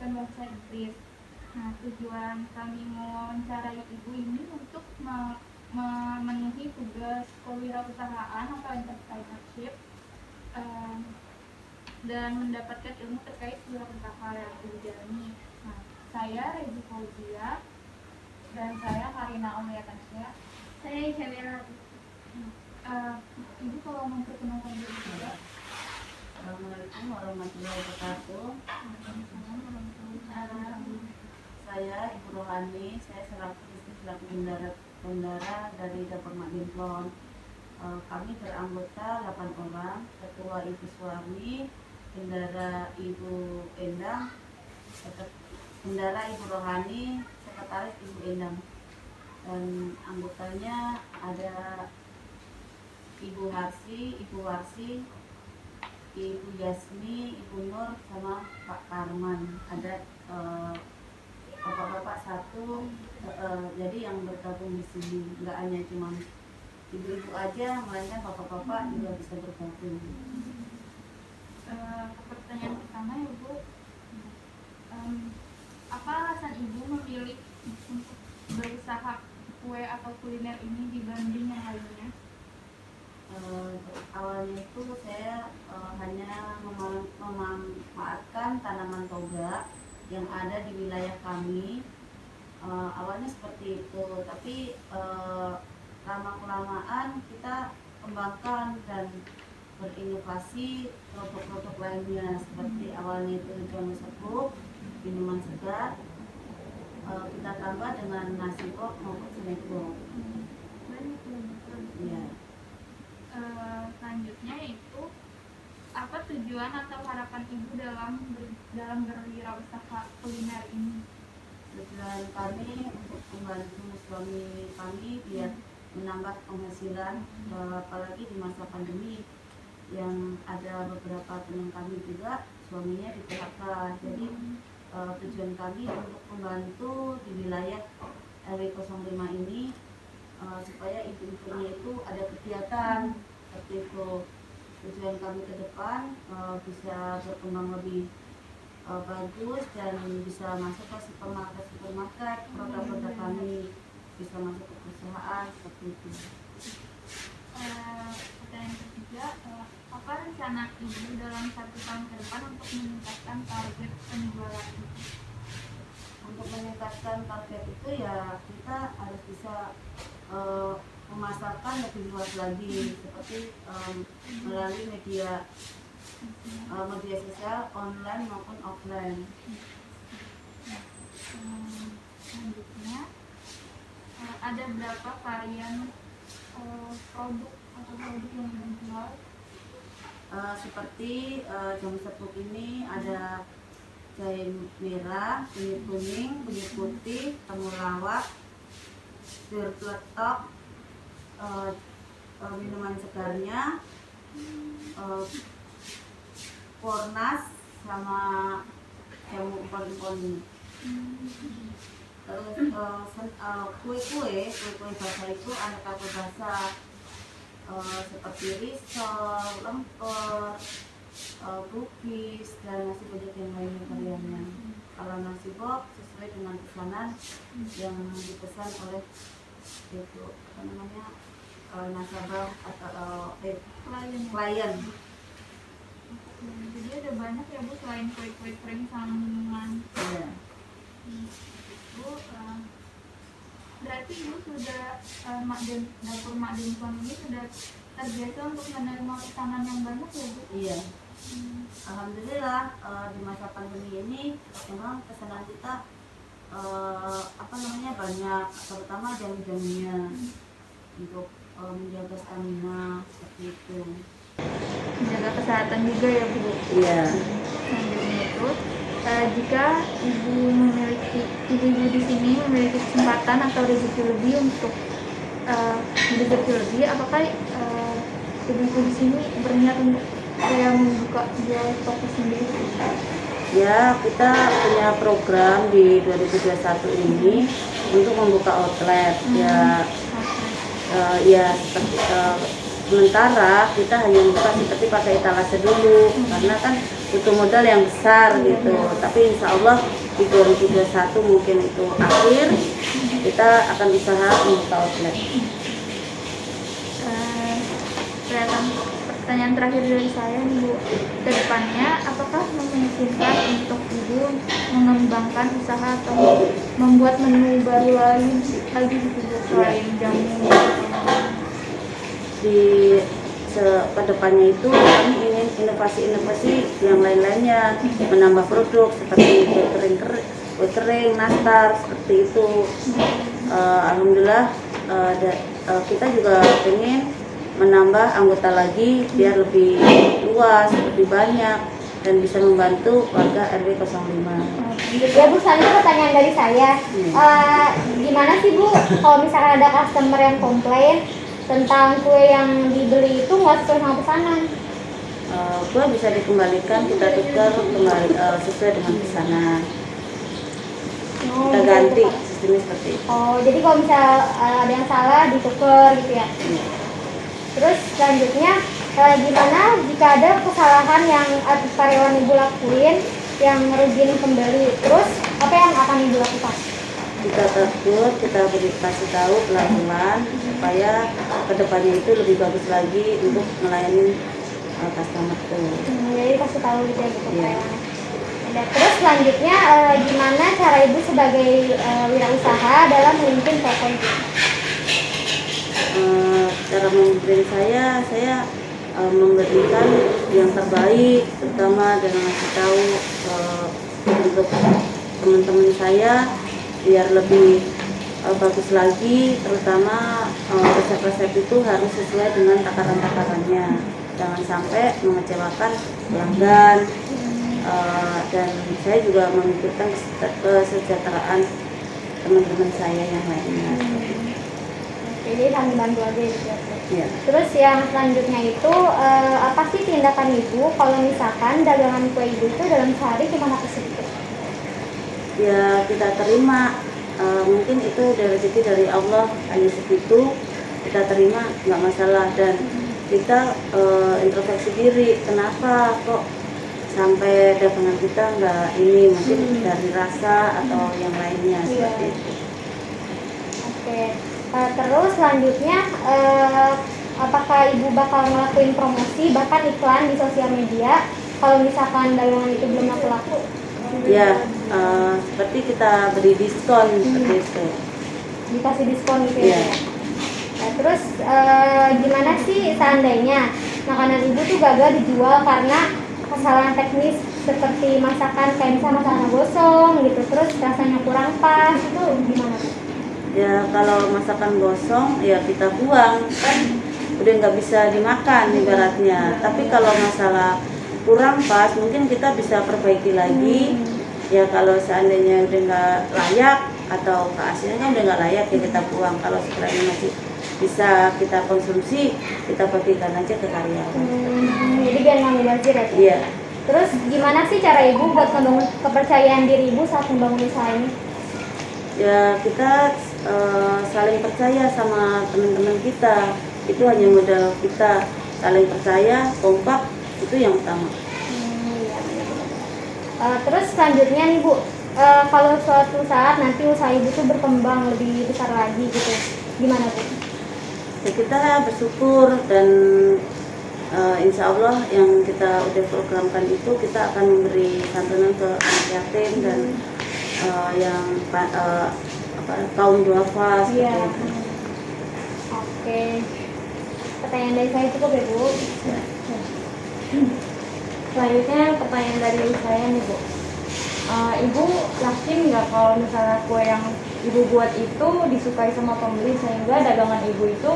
melanjutkan bahasa Inggris. Nah, tujuan kami mewawancarai ibu ini untuk memenuhi tugas kewirausahaan atau entrepreneurship, dan mendapatkan ilmu terkait wirausaha yang dijalani. Nah, saya Rezi Fauzia dan saya Karina Omliatasya. Saya Syamira. Ibu kalau memperkenalkan diri juga. Assalamualaikum warahmatullahi wabarakatuh. Saya Ibu Rohani, saya selaku bendara dari Dapur Mak Demplon. Kami beranggota 8 orang, ketua Ibu Suami, bendara Ibu Endang, bendara Ibu Rohani, sekretaris Ibu Endang. Dan anggotanya ada Ibu Harsi, Ibu Warsi, Ibu Yasmi, Ibu Nur, sama Pak Karman. Ada bapak-bapak satu, jadi yang bergabung di sini nggak hanya cuma ibu-ibu aja, melainkan bapak-bapak juga bisa bergabung. Pertanyaan pertama ya Bu, apa alasan Ibu memilih untuk berusaha kue atau kuliner ini dibanding yang lainnya? Awalnya itu saya hanya memanfaatkan tanaman toga yang ada di wilayah kami. Awalnya seperti itu, tapi lama-kelamaan kita kembangkan dan berinovasi produk-produk lainnya, seperti awalnya itu jamu sepuh, minuman segar, kita tambah dengan nasi kok maupun snackbox. Ya. Selanjutnya yaitu apa tujuan atau harapan Ibu dalam berwirausaha kuliner ini? Tujuan kami untuk membantu suami kami biar menambah penghasilan, apalagi di masa pandemi yang ada beberapa teman kami juga suaminya di PHK. Jadi tujuan kami untuk membantu di wilayah RW 05 ini, supaya ibu-ibunya itu ada kegiatan seperti itu. Tujuan kami ke depan bisa berkembang lebih bagus dan bisa masuk ke supermarket, produk-produk kami bisa masuk ke perusahaan seperti itu. Pertanyaan ketiga, apa rencana Ibu dalam 1 tahun ke depan untuk meningkatkan target penjualan Ibu? Untuk meningkatkan target itu ya kita harus bisa memasarkan lebih luas lagi, seperti melalui media sosial online maupun offline. Selanjutnya, ada berapa varian produk atau produk yang dijual? Seperti jamu sepuh ini ada jahe merah, kunyit kuning, kunyit putih, temulawak, sayur peletok, minuman segarnya, pornas, sama jamu empon-empon. Terus kue-kue basah itu aneka kue basah, seperti risol, lemper, cookies, dan nasi budek yang lainnya variannya. Kalau nasi box sesuai dengan pesanan yang dipesan oleh itu nasabah atau klien. Jadi ada banyak ya Bu, selain kue-kue kering sama minuman. Iya. Bu, berarti Ibu sudah dapur Mak Demplon ini sudah terbiasa untuk menerima pesanan yang banyak ya Bu? Iya. Alhamdulillah di masa pandemi ini memang pesanan kita banyak, terutama jam-jamnya untuk menjaga stamina seperti itu. Menjaga kesehatan juga ya Bu? Iya. Selanjutnya itu, jika ibu-ibu di sini memiliki kesempatan atau rezeki lebih untuk apakah ibu-ibu di sini berniat untuk membuka jual toko sendiri? Ya, kita punya program di 2021 ini untuk membuka outlet. Sementara kita hanya buka seperti pakai etalase dulu, karena kan butuh modal yang besar gitu. Tapi insya Allah di 2021 mungkin itu akhir kita akan usaha membuka outlet. Pertanyaan terakhir dari saya nih Bu, kedepannya apakah memungkinkan untuk Ibu mengembangkan usaha atau membuat menu baru lagi gitu Bu, selain jamu? Di kedepannya itu kami ingin inovasi-inovasi yang lain-lainnya, menambah produk seperti kue kering, nastar seperti itu. Alhamdulillah kita juga ingin menambah anggota lagi biar lebih luas, lebih banyak dan bisa membantu warga RW 05. Ya Bu, selanjutnya pertanyaan dari saya. Gimana sih Bu kalau misalkan ada customer yang komplain tentang kue yang dibeli itu nggak sesuai sama pesanan? Kue bisa dikembalikan, kita tukar kembali sesuai dengan pesanan. Kita ganti sistemnya seperti itu. Oh, jadi kalau misal ada yang salah ditukar gitu ya? Terus selanjutnya gimana jika ada kesalahan yang karyawan Ibu lakuin yang ngerugiin pembeli? Terus apa yang akan Ibu lakukan? Kita takut, kita kasih tahu pelan-pelan supaya kedepannya itu lebih bagus lagi untuk melayani customer itu. Jadi kasih tahu gitu ya Bu karyawannya. Nah, terus selanjutnya gimana cara Ibu sebagai wirausaha dalam memimpin toko Ibu? Cara memimpin saya memberikan yang terbaik, terutama dengan ngasih tahu untuk teman-teman saya biar lebih bagus lagi, terutama resep-resep itu harus sesuai dengan takaran-takarannya, jangan sampai mengecewakan pelanggan. Dan saya juga memikirkan kesejahteraan teman-teman saya yang lainnya. Jadi sambil bantu aja gitu ya. Terus yang selanjutnya itu apa sih tindakan Ibu kalau misalkan dagangan kue Ibu itu dalam sehari cuma laku sedikit? Ya kita terima, mungkin itu rezeki dari Allah, hanya segitu kita terima, nggak masalah. Dan kita introspeksi diri, kenapa kok sampai dagangan kita nggak ini, mungkin dari rasa atau yang lainnya seperti itu. Oke. Terus selanjutnya apakah Ibu bakal ngelakuin promosi bahkan iklan di sosial media kalau misalkan dagangan itu belum laku? Ya, seperti kita beri diskon seperti itu. Dikasih diskon gitu ya. Nah, terus gimana sih seandainya makanan Ibu tuh gagal dijual karena kesalahan teknis seperti masakan kayak misalnya masakan gosong gitu, terus rasanya kurang pas, itu gimana? Ya kalau masakan gosong ya kita buang, kan udah nggak bisa dimakan ibaratnya. Tapi kalau masalah kurang pas mungkin kita bisa perbaiki lagi. Ya kalau seandainya udah nggak layak atau keasliannya kan udah nggak layak ya kita buang. Kalau sekiranya masih bisa kita konsumsi, kita bagikan aja ke karyawan. Jadi biar nggak mubazir ya? Iya. Terus gimana sih cara Ibu buat membangun kepercayaan diri Ibu saat membangun usaha ini? Ya kita saling percaya sama teman-teman kita, itu hanya modal kita saling percaya, kompak, itu yang utama. Terus selanjutnya nih Bu, kalau suatu saat nanti usaha Ibu tuh berkembang lebih besar lagi gitu, gimana Bu? Ya, kita bersyukur dan insya Allah yang kita udah programkan itu kita akan memberi santunan ke anak yatim dan yang kaum duafa seperti itu. Oke. Pertanyaan dari saya cukup ya Bu. Ya. Selanjutnya pertanyaan dari saya nih Bu. Ibu yakin nggak kalau misalnya kue yang Ibu buat itu disukai sama pembeli sehingga dagangan Ibu itu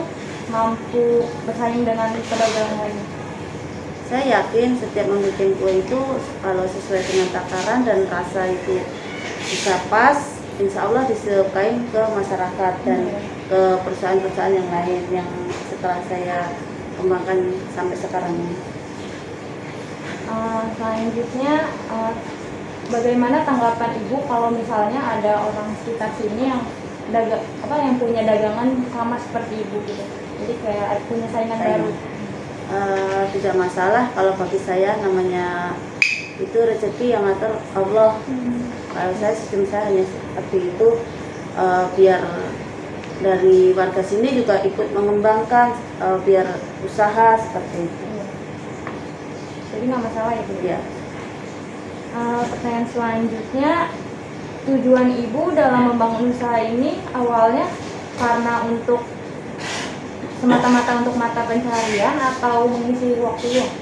mampu bersaing dengan pedagang lain? Saya yakin setiap membuat kue itu kalau sesuai dengan takaran dan rasa itu bisa pas, insya Allah disukai ke masyarakat dan ke perusahaan-perusahaan yang lain yang setelah saya kembangkan sampai sekarang ini. Selanjutnya bagaimana tanggapan Ibu kalau misalnya ada orang sekitar sini yang yang punya dagangan sama seperti Ibu gitu, jadi kayak punya saingan baru? Tidak masalah kalau bagi saya, namanya itu rezeki yang ngatur Allah. Kalau saya sistem saya hanya seperti itu, biar dari warga sini juga ikut mengembangkan, biar usaha seperti itu. Jadi nggak masalah ya Bu? Ya. Pertanyaan selanjutnya, tujuan Ibu dalam membangun usaha ini awalnya karena untuk semata-mata untuk mata pencaharian atau mengisi waktu luang?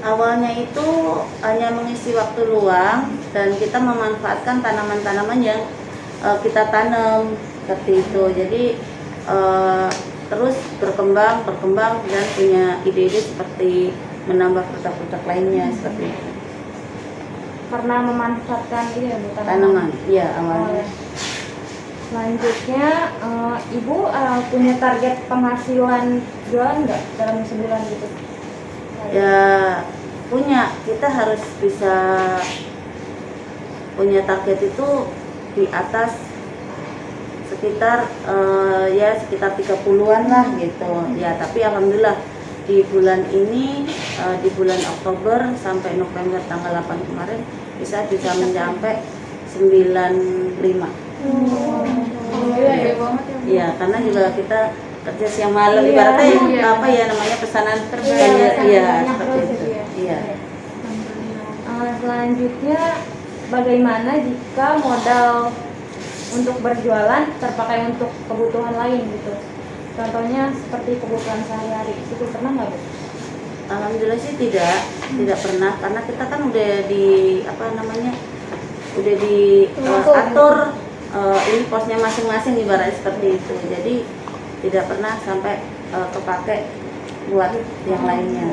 Awalnya itu hanya mengisi waktu luang dan kita memanfaatkan tanaman-tanaman yang kita tanam seperti itu. Jadi terus berkembang dan punya ide-ide seperti menambah produk-produk lainnya seperti itu. Karena memanfaatkan ini ya Bu, Tanaman, iya awalnya. Selanjutnya, Ibu punya target penghasilan jualan nggak dalam sebulan gitu? Ya punya, kita harus bisa punya target itu di atas sekitar sekitar 30-an lah gitu ya. Tapi alhamdulillah di bulan ini, di bulan Oktober sampai November tanggal 8 kemarin bisa mencapai 95. Iya, karena juga kita kerja siang malam, ibaratnya apa ya namanya, pesanan Terbayar, iya banyak seperti terus itu. gitu ya. Iya. Selanjutnya, bagaimana jika modal untuk berjualan terpakai untuk kebutuhan lain gitu? Contohnya seperti kebutuhan sehari-hari, itu pernah nggak Bu? Alhamdulillah sih tidak pernah, karena kita kan udah atur ini posnya masing-masing ibaratnya seperti itu. Jadi tidak pernah sampai kepake buat yang lainnya.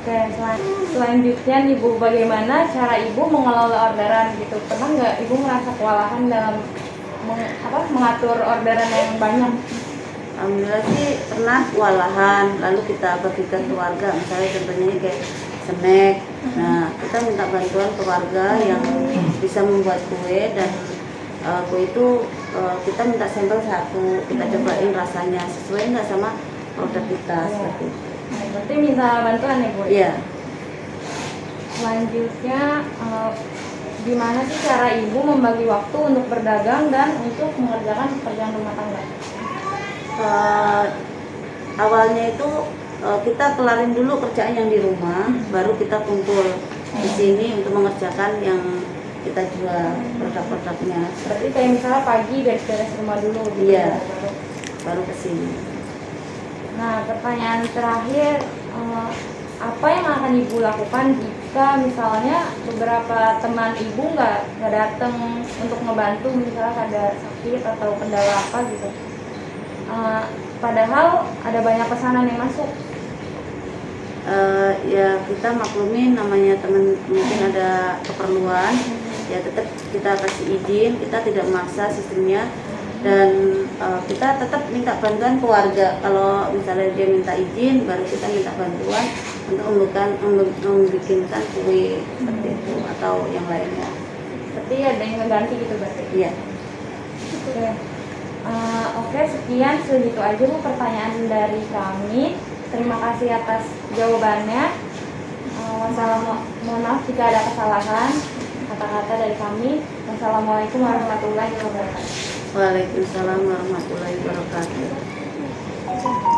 Oke, selanjutnya nih Bu, bagaimana cara Ibu mengelola orderan gitu? Pernah nggak Ibu merasa kewalahan dalam mengatur orderan yang banyak? Alhamdulillah sih pernah kewalahan, lalu kita bagikan keluarga, misalnya contohnya kayak snack. Nah, kita minta bantuan keluarga yang bisa membuat kue, dan kue itu kita minta sampel satu, kita cobain rasanya sesuai nggak sama produk kita seperti itu. Berarti minta bantuan ya Bu? Iya. Selanjutnya, gimana sih cara Ibu membagi waktu untuk berdagang dan untuk mengerjakan pekerjaan rumah tangga? Awalnya itu kita kelarin dulu kerjaan yang di rumah, baru kita kumpul di sini untuk mengerjakan yang kita jual produk-produknya. Berarti kayak misalnya pagi beres-beres rumah dulu gitu. Iya. Baru ke sini. Nah, pertanyaan terakhir, apa yang akan Ibu lakukan jika misalnya beberapa teman Ibu nggak datang untuk ngebantu, misalnya ada sakit atau kendala apa gitu? Padahal ada banyak pesanan yang masuk. Ya kita maklumin, namanya teman mungkin ada keperluan, ya tetap kita kasih izin, kita tidak memaksa sistemnya, dan kita tetap minta bantuan keluarga. Kalau misalnya dia minta izin, baru kita minta bantuan untuk membikinkan kue seperti itu atau yang lainnya. Berarti ada yang ngeganti gitu berarti? Iya. Oke, sekian segitu aja Bu pertanyaan dari kami. Terima kasih atas jawabannya. Mohon maaf jika ada kesalahan kata-kata dari kami. Wassalamualaikum warahmatullahi wabarakatuh. Waalaikumsalam warahmatullahi wabarakatuh.